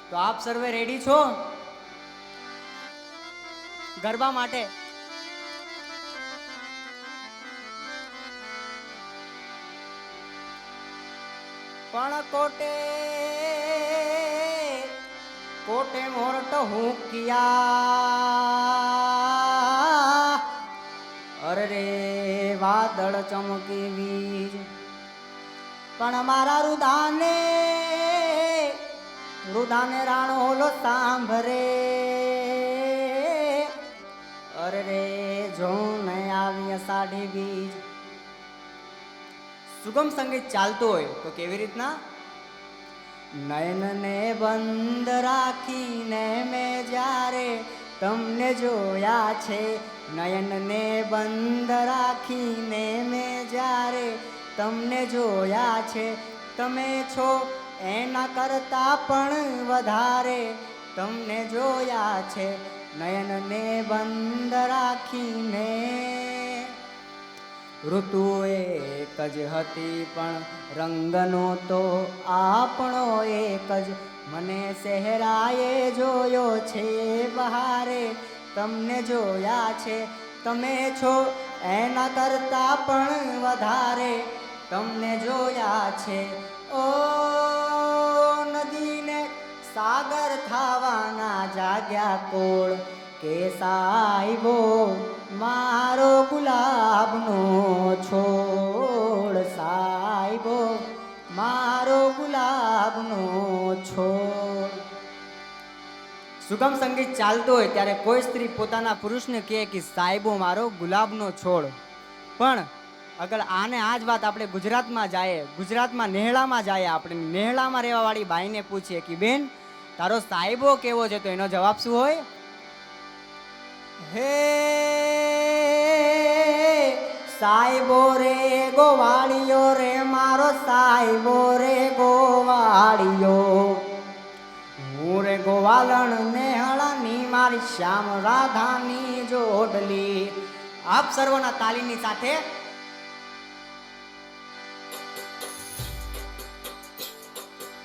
તો આપ સર્વે રેડી છો ગરબા માટે? પણ કોટે કોટે મોરટ હું કિયા, અરે રે વાદળ ચમકી વીજ, પણ મારા રુદાને રાણો ઓલો સાંભરે, અરે રે જો ન આવી અષાઢી બીજ. સુગમ સંગીત ચાલતું હોય તો કેવી રીતના? નયનને બંધ રાખીને મેં જ્યારે તમને જોયા છે, નયનને બંધ રાખીને મેં જ્યારે તમને જોયા છે, તમે છો એના કરતા પણ વધારે તમને જોયા છે, નયનને બંધ રાખીને. ઋતુ એક જ હતી પણ રંગનો તો આપણો એક જ, મને સહેરાએ જોયો છે બહારે તમને જોયા છે, તમે છો એના કરતા પણ વધારે તમને જોયા છે. ઓ નદીને સાગર થવાના જાગ્યા કોળ, કે સાહેબો મારો ગુલાબનો છોડ, સાહેબો મારો ગુલાબનો છોડ. સુગમ સંગીત ચાલતું હોય ત્યારે કોઈ સ્ત્રી પોતાના પુરુષને કહે કે સાહેબો મારો ગુલાબનો છોડ. પણ અગર આને આ જ વાત આપણે ગુજરાતમાં જાય, ગુજરાતમાં નેહળામાં જાય, આપણે નેહળામાં રહેવાવાળી બાઈને પૂછીએ કે બેન તારો સાહેબો કેવો છે, તો એનો જવાબ શું હોય? હે સાહેબો રે ગોવાળિયો રે મારો સાહેબો રે ગોવાળિયો, હું રે ગોવાલણ નેહળાની મારી શ્યામ રાધાની જોડલી. આપ સર્વના તાલીની સાથે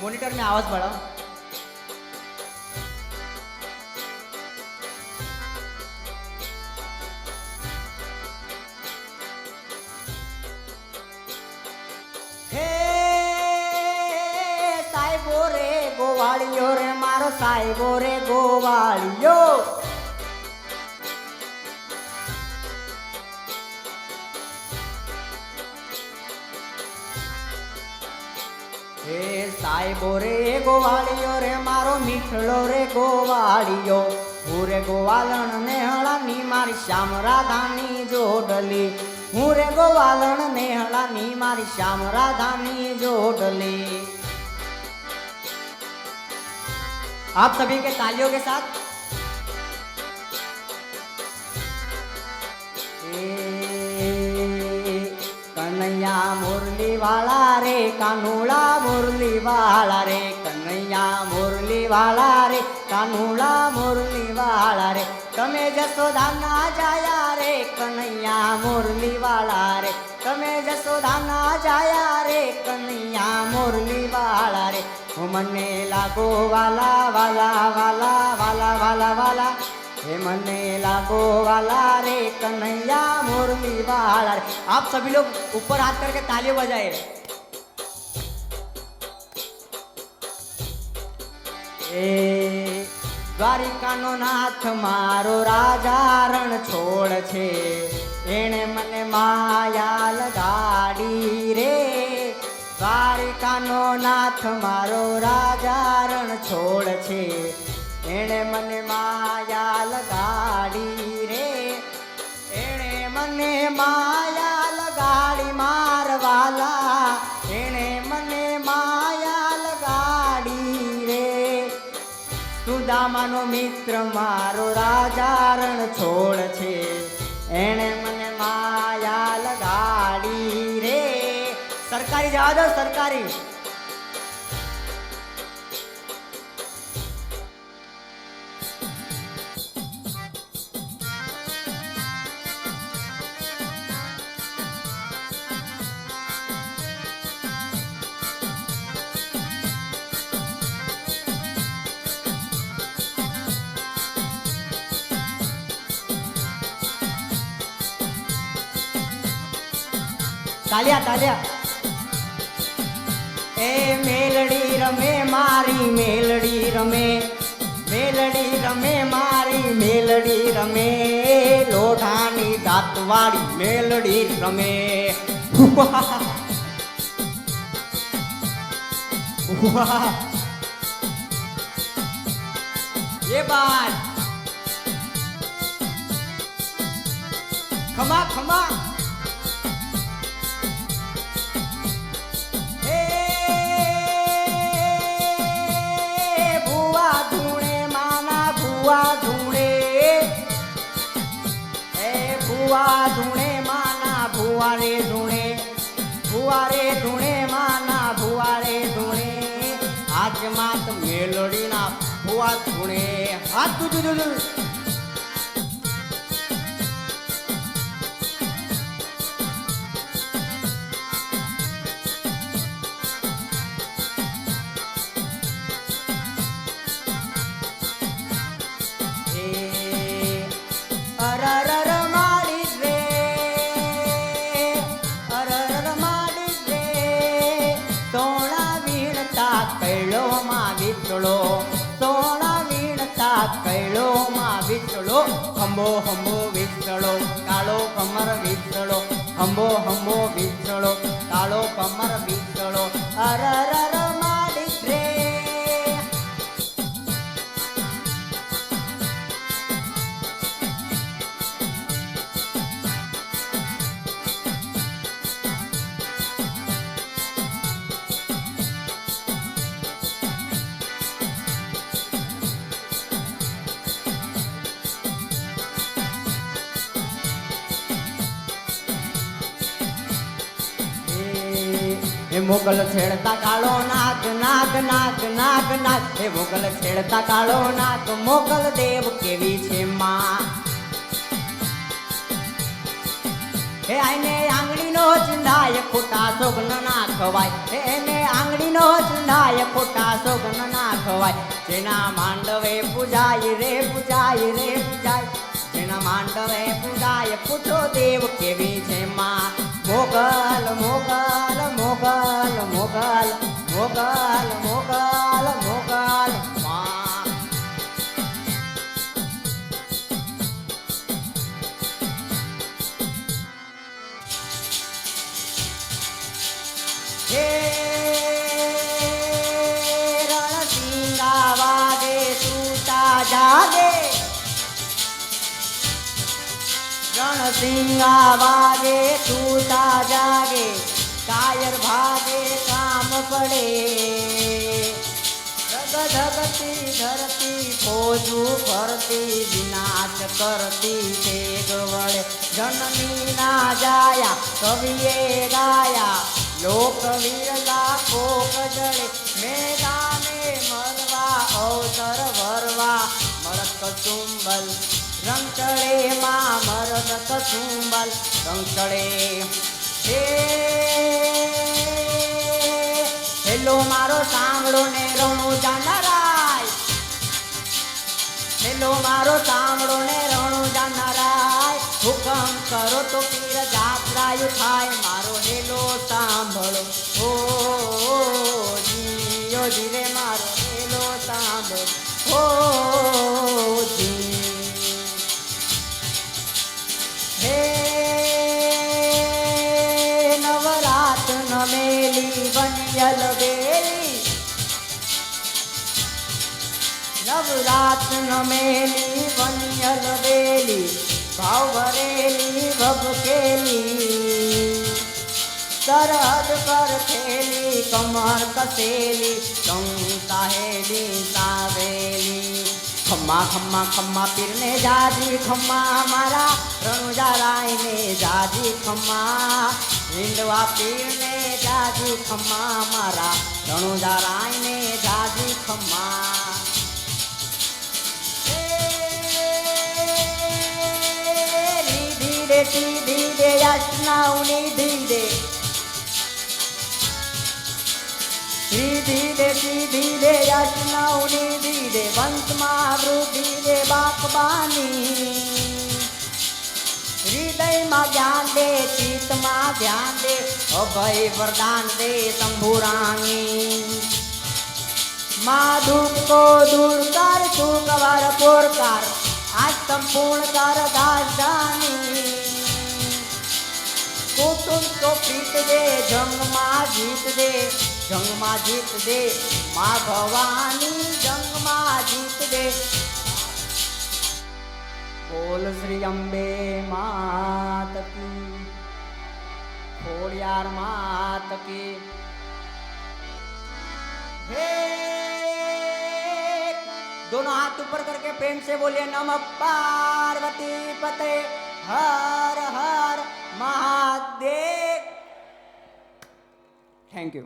મોનિટર में आवाज बढ़ाओ. हे साहेबो रे गोवाळियो रे मारो साहेबो रे गोवाळियो, हे साहेबो रे गोवाळियो रे मारो मीठड़ो रे गोवाळियो, હું રે ગોવાલણ નેહળાની મારી શ્યામ રાધાની જોડલી, હું રે ગોવાલણ નેહળાની મારી શ્યામ રાધાની जोडली. आप सभी के तालियों के साथ कन्हैया मुरली वाला रे कानूड़ा मुरली वाला रे, कन्हैया मुरली वाला रे कानूड़ा मुरली वाला रे, तमे जसोदा ना जाया रे कन्हैया मुरली वाला रे, तमे जसोदा ना जाया रे कन्हैया मुरली वाला रे, मने लागो वाला वाला वाला वाला वाला वाला, हे मने लागो वाला रे कन्हैया मुरली वाला रे. आप सभी लोग ऊपर हाथ करके ताली बजाए. द्वारिकानो नाथ मारो राजा रण छोड़ छे, एणे मने माया लगाड़ी रे, द्वारिकानो नाथ मारो राजा रण छोड़ छे, एणे मने माया लगाड़ी रे, एणे मने माया लगाड़ी मारवाला, एणे मने माया लगाड़ी रे, सुदामानो मित्र मारो राजा रण छोड़ छे, एणे मने माया लगाड़ी रे. सरकारी जवा दो सरकारी. તાલ્યા તાલ્યા. એ મેલડી રમે મારી મેલડી રમે, મેલડી રમે મારી મેલડી રમે, લોઢાની દાંતવાળી મેલડી રમે. એ બાર ખમા ખમા. એ ભુવા ધૂણે માના ભુવા ધૂણે, એ ભુવા ધૂણે માના ભુવા રે ધૂણે, ભુવા રે ધૂણે માના ભુવા રે ધૂણે, આજ માત મેલડીના ભુવા ધૂણે. હાથ દુદુ. અરર માડી રે, અરર માડી રે, સોણા વીણતા કૈળો માં વિચળો, સોણા વીણતા કૈળો માં વિચળો, હંબો હંબો વિચળો, કાળો કમર વિચળો, હંબો હંબો વિચળો, કાળો કમર વિચળો. અરર માડી રે. એ મોગલ છેડતા કાળો નાગ નાગ નાગ નાગ નાગ, એ મોગલ છેડતા કાળો નાગ, મોગલ દેવ કેવી છે માં. હે આઈને આંગળીનો ચંદાય ખોટા સોગન ના ખવાય, એને આંગળીનો ચંદાય ખોટા સોગન ના ખવાય, જેના માંડવે પૂજાય રે પૂજાય રે પૂજાય, જેના માંડવે પૂજાય પૂછો દેવ કેવી છે માં. મોગલ મોગલ મોગલ મોગલ મોગલ મોગલ મોગલ માં. હે રણસિંગા વાગે તૂટા જાગે, રણસિંગા વાગે તૂટા જાગે, કાયર ભાગે કામ પડે, ધગધગતી ધરતી ફોજું ભરતી, વિનાશ કરતી તેગ વળે, જનની ના જાયા કવિએ ગાયા, લોક વિરલા કોક જડે, મેદાને મરવા અવસર ભરવા, મરત કચુંબલ રંગ ચડે માં, મરદ કચુંબલ રંગ ચડે. હે હેલો મારો સાંભળો ને રણુજા નારાય, હેલો મારો સાંભળો ને રણુજા નારાય, હુકમ કરો તો પીર જાત્રાયુ થાય, મારો હેલો સાંભળો ઓ જીઓ જીરે, મારો હેલો સાંભળો ઓ જી. હે નવરાત નમેલી વનિયલ બેલી, નવરાત નમેલી વનિયલ બેલી, ભાવ ભરેલી ભભકેલી, સરહદ પર થેલી કમર કસેલી, સંતાહેલી સાવેલી. ખમ્મા ખમ્મા ખમ્મા પીરને જાજી ખમ્મા, મારા રણુજા રાયને જાજી ખમ્મા, હિંડવા પીરને જાજી ખમ્મા, મારા રણુજા રાયને જાજી ખમ્મા. રીધી રે સીધી રે યજ્ઞાઉની ધીરે, સીધી રે સીધી રે યજ્ઞાઉની ધીરે, વંશમાં વૃદ્ધિ રે બાકબાની, હૃદય માં જ્ઞાન દે ચિત્તમાં ધ્યાન દે અભય વરદાન દે શંભુરાણી માં દુઃખ को दूर कर सुख भरपूर कर आज संपूर्ण कर दास जानी कुटुंब तो पीट दे जंग में जीत दे जंग में जीत दे माँ भवानी जंग में जीत दे बोल श्री अम्बे मात की खोड़ियार मात की हे दोनों हाथ ऊपर करके प्रेम से बोलिए नमः पार्वती पते हर हर महादेव। Thank you.